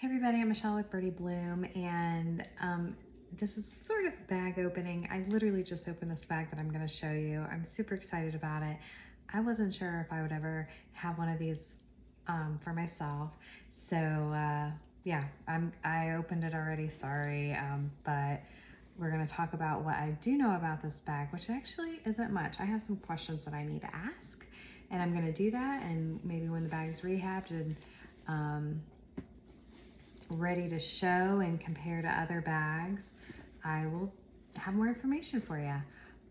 Hey everybody, I'm Michelle with Birdie Bloom, and this is sort of bag opening. I literally just opened this bag that I'm going to show you. I'm super excited about it. I wasn't sure if I would ever have one of these for myself, so yeah, I opened it already, sorry, but we're going to talk about what I do know about this bag, which actually isn't much. I have some questions that I need to ask, and I'm going to do that, and maybe when the bag is rehabbed and ready to show and compare to other bags, I will have more information for you.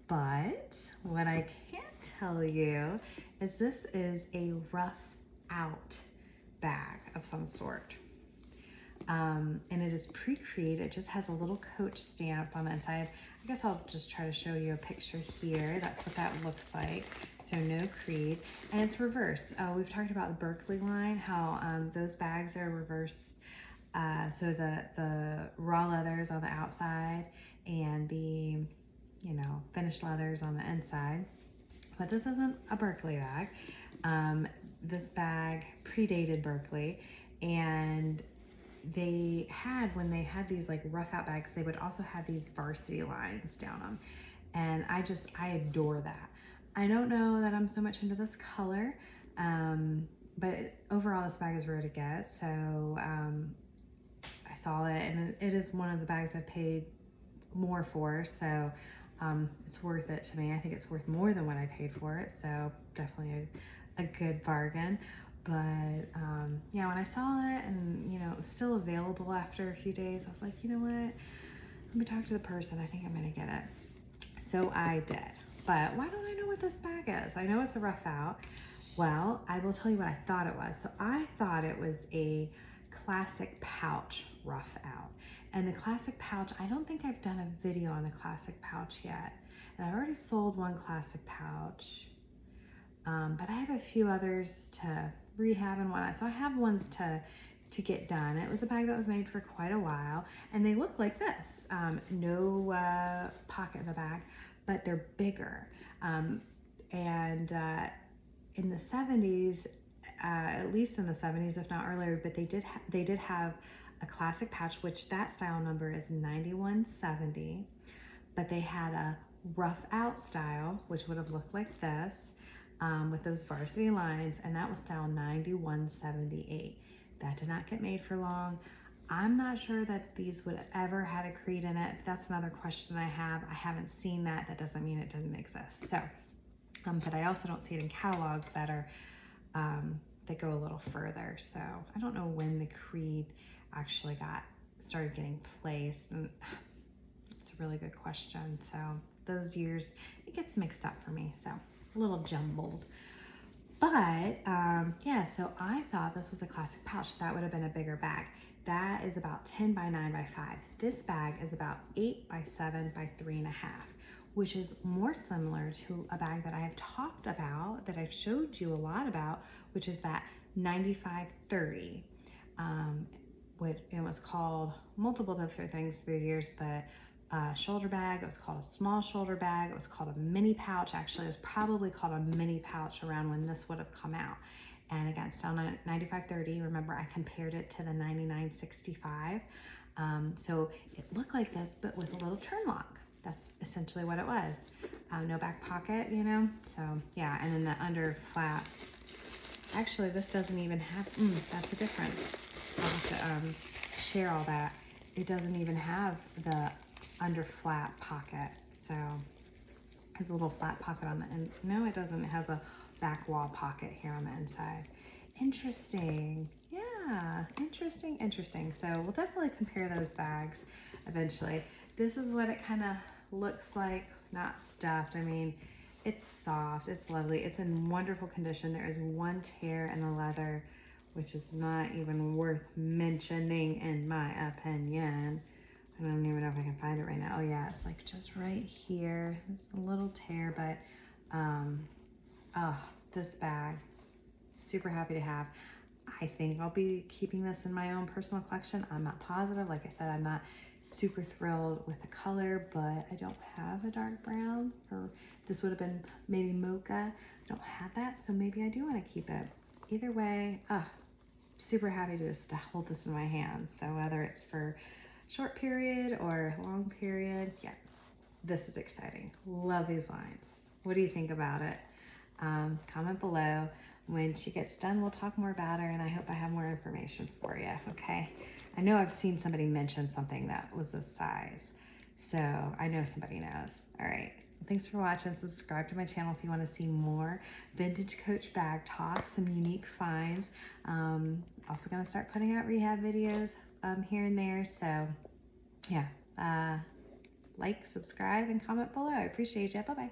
But what I can tell you is this is a Ruff-Out bag of some sort. And it is pre-created. It just has a little Coach stamp on the inside. I guess I'll just try to show you a picture here. That's what that looks like. So no creed. And it's reverse. We've talked about the Berkeley line, how those bags are reverse. So the raw leathers on the outside and the, finished leathers on the inside. But this isn't a Berkeley bag. This bag predated Berkeley, and when they had these like Ruff-Out bags, they would also have these Varsity lines down them. And I adore that. I don't know that I'm so much into this color, but overall this bag is rare to get. So I saw it, and it is one of the bags I've paid more for, so it's worth it to me. I think it's worth more than what I paid for it, so definitely a good bargain. But yeah, when I saw it and it was still available after a few days, I was like, you know what, let me talk to the person. I think I'm gonna get it. So I did. But why don't I know what this bag is? I know it's a Ruff-Out. Well, I will tell you what I thought it was. So I thought it was a classic pouch Ruff-Out. And the classic pouch, I don't think I've done a video on the classic pouch yet. And I've already sold one classic pouch, but I have a few others to rehab and whatnot. So I have ones to get done. It was a bag that was made for quite a while, and they look like this. No pocket in the back, but they're bigger. In the 70s, at least in the 70s, if not earlier, but they did have a classic pouch, which that style number is 9170, but they had a Ruff-Out style, which would have looked like this, with those Varsity lines, and that was style 9178. That did not get made for long. I'm not sure that these would ever had a creed in it. That's another question I have. I haven't seen that. That doesn't mean it didn't exist. So, but I also don't see it in catalogs that are that go a little further. So I don't know when the creed actually started getting placed, and it's a really good question. So those years, it gets mixed up for me, so a little jumbled. But yeah, so I thought this was a classic pouch. That would have been a bigger bag. That is about 10 by 9 by 5. This bag is about 8 by 7 by 3.5, which is more similar to a bag that I have talked about, that I've showed you a lot about, which is that 9530. It was called multiple different things through the years, but shoulder bag, it was called a small shoulder bag, it was called a mini pouch. Actually, it was probably called a mini pouch around when this would have come out. And again, still 9530. Remember, I compared it to the 9965. So it looked like this, but with a little turn lock. That's essentially what it was. No back pocket, So yeah, and then the under flap. Actually, this doesn't even have, that's the difference. I'll have to share all that. It doesn't even have the under flap pocket. So it has a little flat pocket on the end. No, it doesn't. It has a back wall pocket here on the inside. Interesting. Yeah, interesting. So we'll definitely compare those bags eventually. This is what it kind of looks like, not stuffed. I mean, it's soft, it's lovely, it's in wonderful condition. There is one tear in the leather, which is not even worth mentioning in my opinion. I don't even know if I can find it right now. Oh yeah, it's like just right here. It's a little tear, but this bag, super happy to have. I think I'll be keeping this in my own personal collection. I'm not positive. Like I said, I'm not super thrilled with the color, but I don't have a dark brown, or this would have been maybe mocha. I don't have that, so maybe I do want to keep it. Either way, super happy to just to hold this in my hands. So whether it's for short period or long period, yeah, this is exciting. Love these lines. What do you think about it? Comment below. When she gets done, we'll talk more about her, and I hope I have more information for you, okay? I know I've seen somebody mention something that was this size, so I know somebody knows. All right, thanks for watching. Subscribe to my channel if you want to see more vintage Coach bag talks, some unique finds. Also gonna start putting out rehab videos here and there, so yeah. Like, subscribe, and comment below. I appreciate you. Bye-bye.